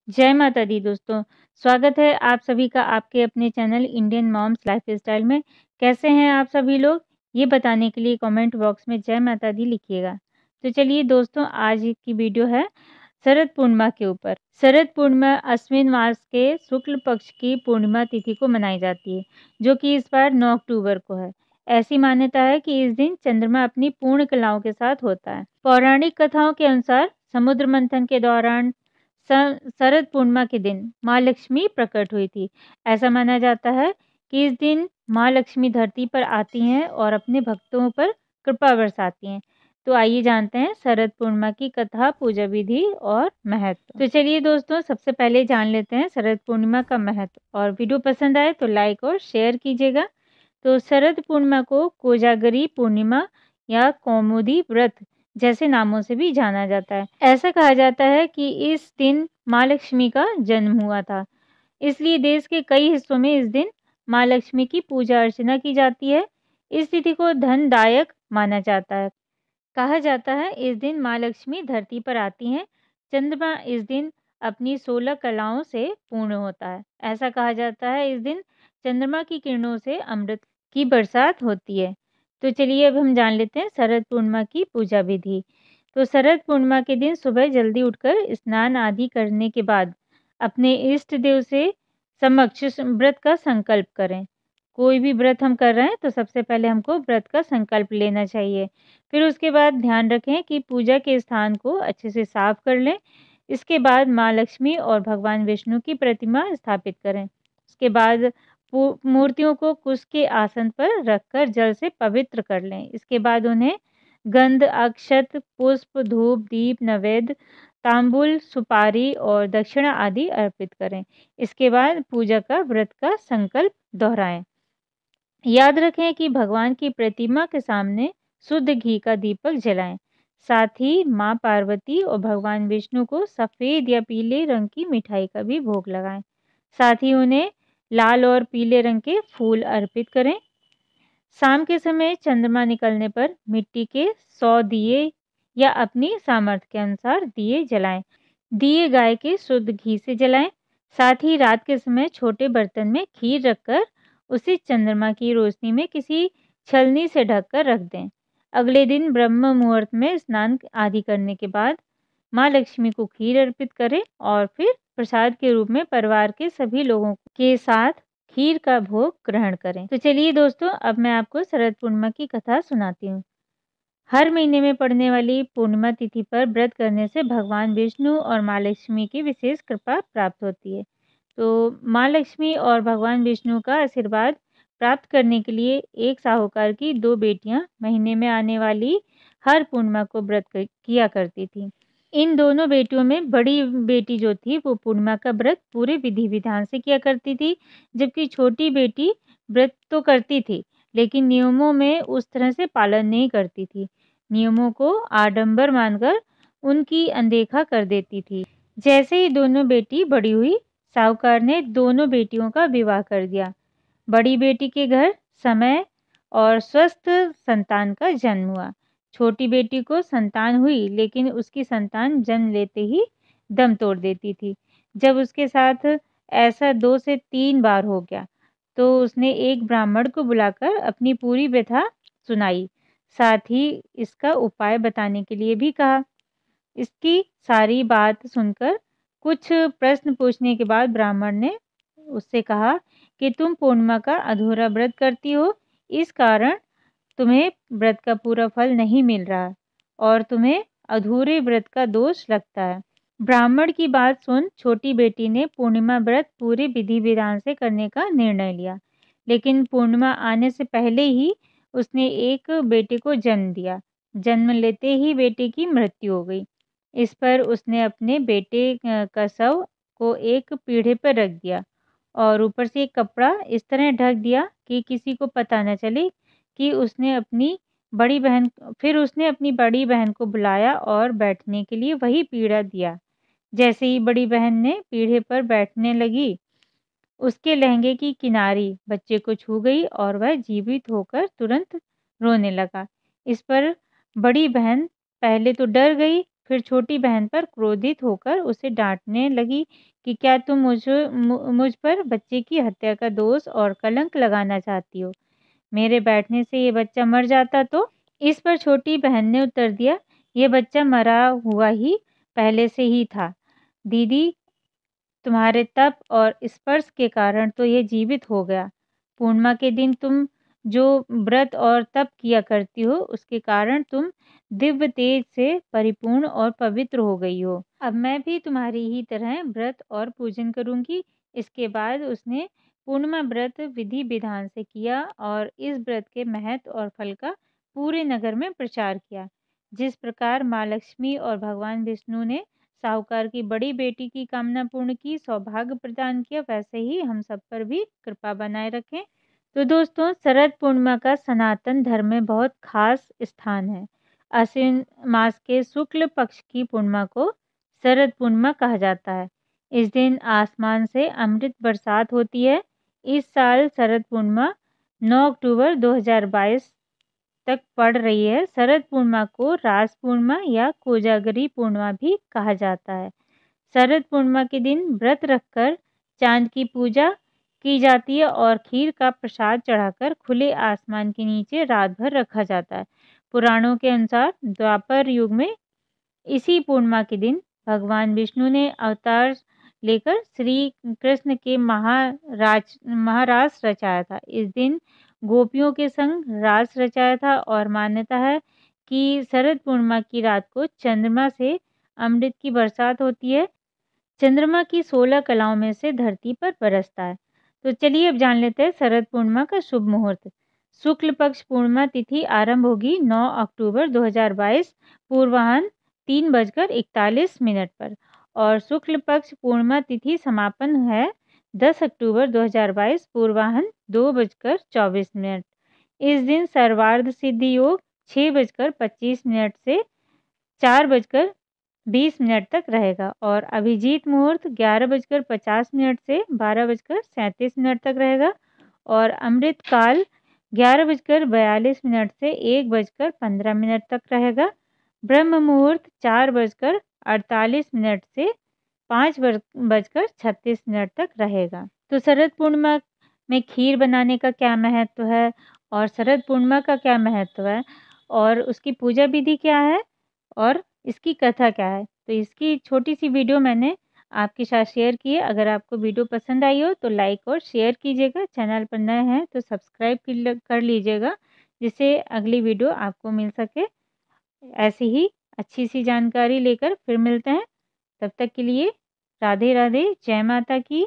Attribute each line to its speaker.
Speaker 1: जय माता दी दोस्तों, स्वागत है आप सभी का आपके अपने चैनल इंडियन मॉम्स लाइफस्टाइल में। कैसे हैं आप सभी लोग? ये बताने के लिए कमेंट बॉक्स में जय माता दी लिखिएगा। तो चलिए दोस्तों, आज की वीडियो है शरद पूर्णिमा के ऊपर। शरद पूर्णिमा अश्विन मास के शुक्ल पक्ष की पूर्णिमा तिथि को मनाई जाती है, जो कि इस बार 9 अक्टूबर को है। ऐसी मान्यता है कि इस दिन चंद्रमा अपनी पूर्ण कलाओं के साथ होता है। पौराणिक कथाओं के अनुसार समुद्र मंथन के दौरान शरद पूर्णिमा के दिन माँ लक्ष्मी प्रकट हुई थी। ऐसा माना जाता है कि इस दिन माँ लक्ष्मी धरती पर आती हैं और अपने भक्तों पर कृपा बरसाती हैं। तो आइए जानते हैं शरद पूर्णिमा की कथा, पूजा विधि और महत्व। तो चलिए दोस्तों, सबसे पहले जान लेते हैं शरद पूर्णिमा का महत्व। और वीडियो पसंद आए तो लाइक और शेयर कीजिएगा। तो शरद पूर्णिमा को कोजागरी पूर्णिमा या कौमुदी व्रत जैसे नामों से भी जाना जाता है। ऐसा कहा जाता है कि इस दिन माँ लक्ष्मी का जन्म हुआ था, इसलिए देश के कई हिस्सों में इस दिन माँ लक्ष्मी की पूजा अर्चना की जाती है। इस तिथि को धनदायक माना जाता है। कहा जाता है इस दिन माँ लक्ष्मी धरती पर आती हैं। चंद्रमा इस दिन अपनी 16 कलाओं से पूर्ण होता है। ऐसा कहा जाता है इस दिन चंद्रमा की किरणों से अमृत की बरसात होती है। तो चलिए अब हम जान लेते हैं शरद पूर्णिमा की पूजा विधि। तो शरद पूर्णिमा के दिन सुबह जल्दी उठकर स्नान आदि करने के बाद अपने इष्ट देव से समक्ष व्रत का संकल्प करें। कोई भी व्रत हम कर रहे हैं तो सबसे पहले हमको व्रत का संकल्प लेना चाहिए। फिर उसके बाद ध्यान रखें कि पूजा के स्थान को अच्छे से साफ कर लें। इसके बाद माँ लक्ष्मी और भगवान विष्णु की प्रतिमा स्थापित करें। उसके बाद मूर्तियों को कुश के आसन पर रखकर जल से पवित्र कर लें। इसके बाद उन्हें गंध, अक्षत, पुष्प, धूप, दीप, नैवेद्य, तांबुल, सुपारी और दक्षिणा आदि अर्पित करें। इसके बाद पूजा का व्रत का संकल्प दोहराएं। याद रखें कि भगवान की प्रतिमा के सामने शुद्ध घी का दीपक जलाएं। साथ ही माँ पार्वती और भगवान विष्णु को सफ़ेद या पीले रंग की मिठाई का भी भोग लगाएं। साथ ही उन्हें लाल और पीले रंग के फूल अर्पित करें। शाम के समय चंद्रमा निकलने पर मिट्टी के 100 दिए या अपनी सामर्थ्य के अनुसार दिए जलाएं। दिए गाय के शुद्ध घी से जलाएं। साथ ही रात के समय छोटे बर्तन में खीर रखकर उसे चंद्रमा की रोशनी में किसी छलनी से ढककर रख दें। अगले दिन ब्रह्म मुहूर्त में स्नान आदि करने के बाद माँ लक्ष्मी को खीर अर्पित करें और फिर प्रसाद के रूप में परिवार के सभी लोगों के साथ खीर का भोग ग्रहण करें। तो चलिए दोस्तों, अब मैं आपको शरद पूर्णिमा की कथा सुनाती हूँ। हर महीने में पड़ने वाली पूर्णिमा तिथि पर व्रत करने से भगवान विष्णु और माँ लक्ष्मी की विशेष कृपा प्राप्त होती है। तो माँ लक्ष्मी और भगवान विष्णु का आशीर्वाद प्राप्त करने के लिए एक साहूकार की 2 बेटियां महीने में आने वाली हर पूर्णिमा को व्रत किया करती थी। इन दोनों बेटियों में बड़ी बेटी जो थी वो पूर्णिमा का व्रत पूरे विधि विधान से किया करती थी, जबकि छोटी बेटी व्रत तो करती थी लेकिन नियमों में उस तरह से पालन नहीं करती थी। नियमों को आडंबर मानकर उनकी अनदेखा कर देती थी। जैसे ही दोनों बेटी बड़ी हुई, साहूकार ने दोनों बेटियों का विवाह कर दिया। बड़ी बेटी के घर समय और स्वस्थ संतान का जन्म हुआ। छोटी बेटी को संतान हुई लेकिन उसकी संतान जन्म लेते ही दम तोड़ देती थी। जब उसके साथ ऐसा 2 से 3 बार हो गया तो उसने एक ब्राह्मण को बुलाकर अपनी पूरी व्यथा सुनाई। साथ ही इसका उपाय बताने के लिए भी कहा। इसकी सारी बात सुनकर कुछ प्रश्न पूछने के बाद ब्राह्मण ने उससे कहा कि तुम पूर्णिमा का अधूरा व्रत करती हो, इस कारण तुम्हें व्रत का पूरा फल नहीं मिल रहा और तुम्हें अधूरे व्रत का दोष लगता है। ब्राह्मण की बात सुन छोटी बेटी ने पूर्णिमा व्रत पूरे विधि विधान से करने का निर्णय लिया, लेकिन पूर्णिमा आने से पहले ही उसने एक बेटे को जन्म दिया। जन्म लेते ही बेटे की मृत्यु हो गई। इस पर उसने अपने बेटे का शव को एक पीढ़े पर रख दिया और ऊपर से एक कपड़ा इस तरह ढक दिया कि किसी को पता न चले कि उसने अपनी अपनी बड़ी बहन को बुलाया और बैठने के लिए वही पीढ़ा दिया। जैसे ही बड़ी बहन ने पीढ़े पर बैठने लगी, उसके लहंगे की किनारी बच्चे को छू गई और वह जीवित होकर तुरंत रोने लगा। इस पर बड़ी बहन पहले तो डर गई, फिर छोटी बहन पर क्रोधित होकर उसे डांटने लगी कि क्या तुम मुझ पर बच्चे की हत्या का दोष और कलंक लगाना चाहती हो? मेरे बैठने से ये बच्चा मर जाता तो? इस पर छोटी बहन ने उत्तर दिया, ये बच्चा मरा हुआ ही पहले से ही था। दीदी, तुम्हारे तप और स्पर्श के कारण तो ये जीवित हो गया। पूर्णिमा के दिन तुम जो व्रत और तप किया करती हो, उसके कारण तुम दिव्य तेज से परिपूर्ण और पवित्र हो गई हो। अब मैं भी तुम्हारी ही तरह व्रत और पूजन करूंगी। इसके बाद उसने पूर्णिमा व्रत विधि विधान से किया और इस व्रत के महत्व और फल का पूरे नगर में प्रचार किया। जिस प्रकार माँ लक्ष्मी और भगवान विष्णु ने साहूकार की बड़ी बेटी की कामना पूर्ण की, सौभाग्य प्रदान किया, वैसे ही हम सब पर भी कृपा बनाए रखें। तो दोस्तों, शरद पूर्णिमा का सनातन धर्म में बहुत खास स्थान है। आश्विन मास के शुक्ल पक्ष की पूर्णिमा को शरद पूर्णिमा कहा जाता है। इस दिन आसमान से अमृत बरसात होती है। इस साल शरद पूर्णिमा 9 अक्टूबर 2022 तक पड़ रही है। शरद पूर्णिमा को रास पूर्णिमा या कोजागरी पूर्णिमा भी कहा जाता है। शरद पूर्णिमा के दिन व्रत रखकर चांद की पूजा की जाती है और खीर का प्रसाद चढ़ाकर खुले आसमान के नीचे रात भर रखा जाता है। पुराणों के अनुसार द्वापर युग में इसी पूर्णिमा के दिन भगवान विष्णु ने अवतार लेकर श्री कृष्ण के महारास रचाया था। इस दिन गोपियों के संग रास रचाया था और मान्यता है कि शरद पूर्णिमा की रात को चंद्रमा से अमृत की बरसात होती है। चंद्रमा की 16 कलाओं में से धरती पर बरसता है। तो चलिए अब जान लेते हैं शरद पूर्णिमा का शुभ मुहूर्त। शुक्ल पक्ष पूर्णिमा तिथि आरंभ होगी 9 अक्टूबर 2022 पूर्वाह्न 3:41 पर और शुक्ल पक्ष पूर्णिमा तिथि समापन है 10 अक्टूबर 2022 पूर्वाह्न 2:24। इस दिन सर्वार्ध सिद्धि योग 6:25 से 4:20 तक रहेगा और अभिजीत मुहूर्त 11:50 से 12:37 तक रहेगा और अमृत काल 11:42 से 1:15 तक रहेगा। ब्रह्म मुहूर्त 4:48 से 5:36 तक रहेगा। तो शरद पूर्णिमा में खीर बनाने का क्या महत्व है और शरद पूर्णिमा का क्या महत्व है और उसकी पूजा विधि क्या है और इसकी कथा क्या है, तो इसकी छोटी सी वीडियो मैंने आपके साथ शेयर की है। अगर आपको वीडियो पसंद आई हो तो लाइक और शेयर कीजिएगा। चैनल पर नए हैं तो सब्सक्राइब कर लीजिएगा, जिससे अगली वीडियो आपको मिल सके। ऐसी ही अच्छी सी जानकारी लेकर फिर मिलते हैं। तब तक के लिए राधे राधे, जय माता की।